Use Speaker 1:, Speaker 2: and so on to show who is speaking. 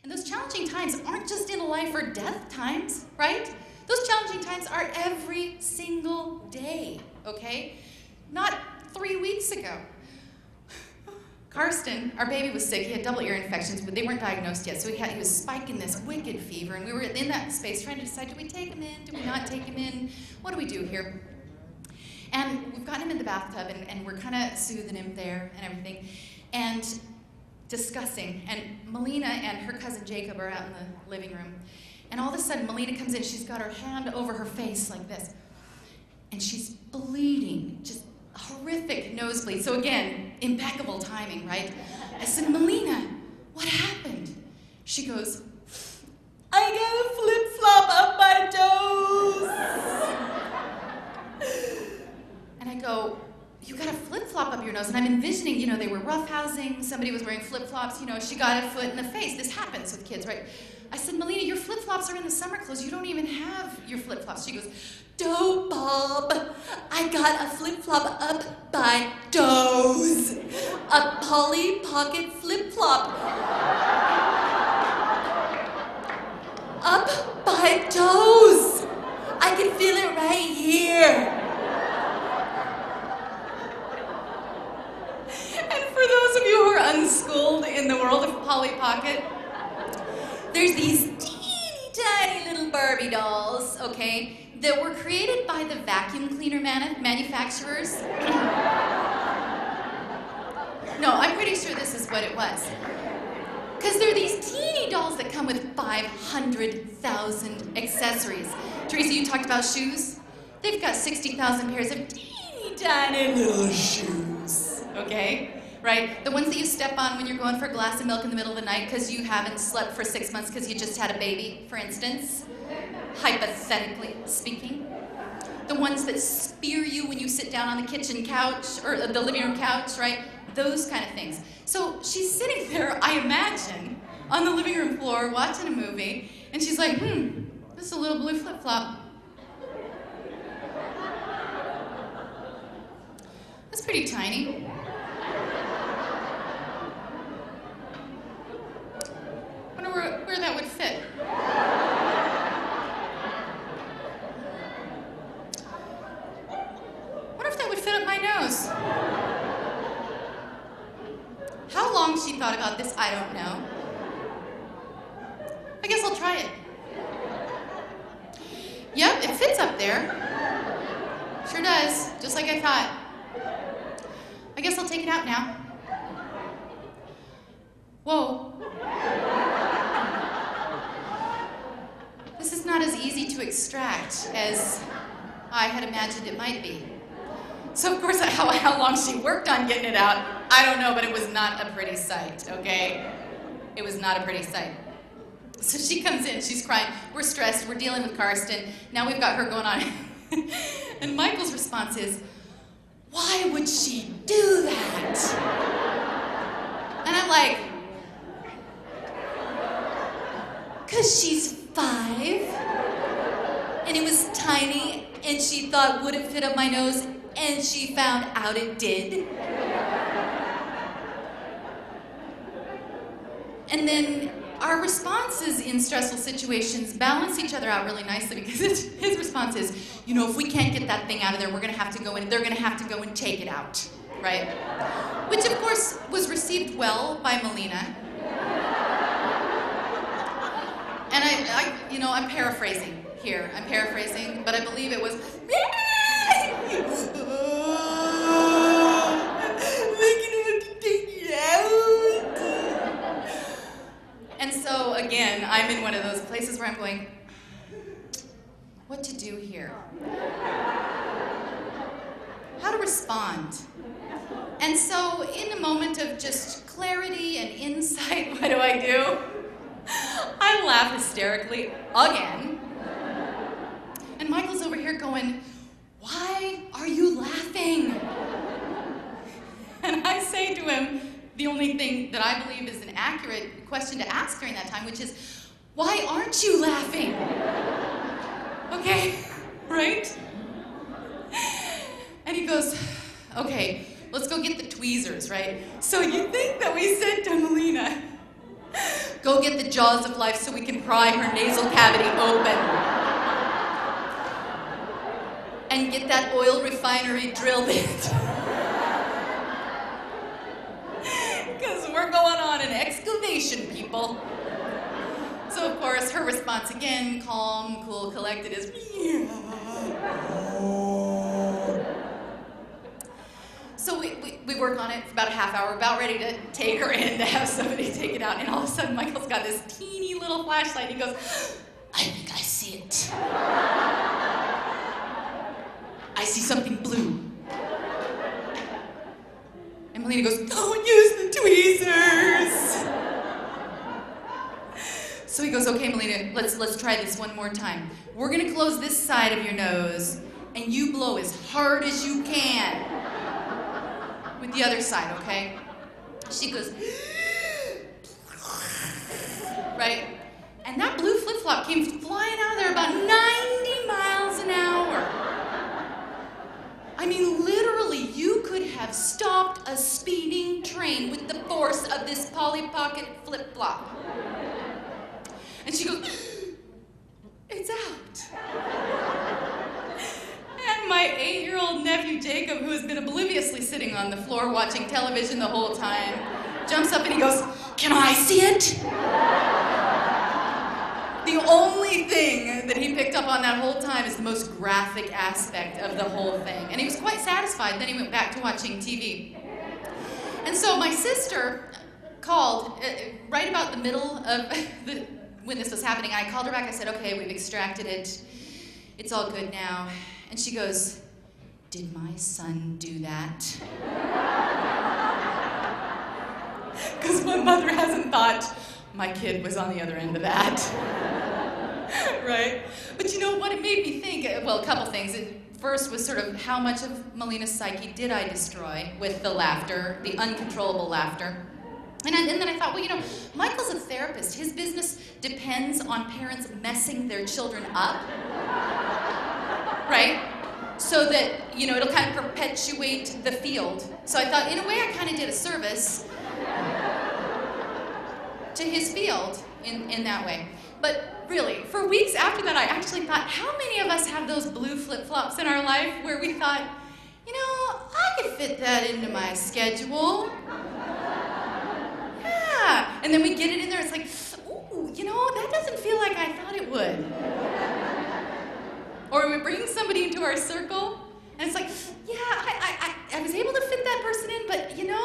Speaker 1: And those challenging times aren't just in a life or death times, right? Those challenging times are every single day, okay? Not 3 weeks ago. Karsten, our baby, was sick. He had double ear infections, but they weren't diagnosed yet. So he was spiking this wicked fever, and we were in that space trying to decide, do we take him in? Do we not take him in? What do we do here? And we've gotten him in the bathtub, and we're kind of soothing him there and everything, and discussing. And Melina and her cousin Jacob are out in the living room. And all of a sudden, Melina comes in. She's got her hand over her face like this. And she's bleeding, just horrific nosebleed. So again, impeccable timing, right? I said, Melina, what happened? She goes, I got a flip-flop up my nose. And I go, you got a flip-flop up your nose? And I'm envisioning, they were roughhousing, somebody was wearing flip-flops, she got a foot in the face. This happens with kids, right? I said, Melina, your flip-flops are in the summer clothes. You don't even have your flip-flops. She goes, Doe Bob, I got a flip-flop up my toes. A Polly Pocket flip-flop. Up my toes. I can feel it right here. And for those of you who are unschooled in the world of Polly Pocket, there's these teeny tiny little Barbie dolls, okay, that were created by the vacuum cleaner manufacturers. No, I'm pretty sure this is what it was. Because they're these teeny dolls that come with 500,000 accessories. Teresa, you talked about shoes? They've got 60,000 pairs of teeny tiny little shoes, okay? Right? The ones that you step on when you're going for a glass of milk in the middle of the night because you haven't slept for 6 months because you just had a baby, for instance. Hypothetically speaking. The ones that spear you when you sit down on the kitchen couch or the living room couch, right? Those kind of things. So she's sitting there, I imagine, on the living room floor watching a movie, and she's like, this is a little blue flip-flop. That's pretty tiny. Wonder where that would fit. Wonder if that would fit up my nose. How long she thought about this, I don't know. I guess I'll try it. Yep, it fits up there. Sure does, just like I thought. I guess I'll take it out now. Whoa. This is not as easy to extract as I had imagined it might be. So of course, how long she worked on getting it out, I don't know, but it was not a pretty sight, okay? It was not a pretty sight. So she comes in, she's crying, we're stressed, we're dealing with Karsten, now we've got her going on. And Michael's response is, why would she do that? And I'm like, 'cause she's 5, and it was tiny, and she thought, would it fit up my nose? And she found out it did. And then our responses in stressful situations balance each other out really nicely because his response is, if we can't get that thing out of there, we're gonna have to go in, they're gonna have to go and take it out, right? Which of course was received well by Melina. And I'm paraphrasing here. I'm paraphrasing, but I believe it was, and so again, I'm in one of those places where I'm going, what to do here? How to respond? And so in a moment of just clarity and insight, what do? I laugh hysterically again. And Michael's over here going, why are you laughing? And I say to him the only thing that I believe is an accurate question to ask during that time, which is, why aren't you laughing? Okay, right? And he goes, okay, let's go get the tweezers, right? So you think that we said to Melina, Go get the jaws of life so we can pry her nasal cavity open. And get that oil refinery drill bit. Because we're going on an excavation, people. So, of course, her response again, calm, cool, collected, is So we work on it for about a half hour, about ready to take her in to have somebody take it out, and all of a sudden Michael's got this teeny little flashlight. He goes, I think I see it. I see something blue. And Melina goes, don't use the tweezers. So he goes, okay, Melina, let's try this one more time. We're gonna close this side of your nose, and you blow as hard as you can with the other side, okay? She goes, right? And that blue flip-flop came flying out of there about 90 miles an hour. I mean, literally, you could have stopped a speeding train with the force of this Polly Pocket flip-flop. And she goes, it's out. And my 8-year-old nephew, Jacob, who has been obliviously sitting on the floor watching television the whole time, jumps up and he goes, can I see it? The only thing that he picked up on that whole time is the most graphic aspect of the whole thing. And he was quite satisfied. Then he went back to watching TV. And so my sister called right about the middle of when this was happening. I called her back. I said, okay, we've extracted it. It's all good now. And she goes, did my son do that? Because my mother hasn't thought my kid was on the other end of that. Right? But you know what it made me think? Well, a couple things. First was sort of how much of Melina's psyche did I destroy with the laughter, the uncontrollable laughter. And then I thought, well, you know, Michael's a therapist. His business depends on parents messing their children up. Right? So that, you know, it'll kind of perpetuate the field. So I thought, in a way, I kind of did a service to his field in that way. But really, for weeks after that, I actually thought, how many of us have those blue flip-flops in our life where we thought, you know, I could fit that into my schedule. Yeah. And then we get it in there, it's like, ooh, you know, that doesn't feel like I thought it would. Or we bring somebody into our circle, and it's like, yeah, I was able to fit that person in, but, you know,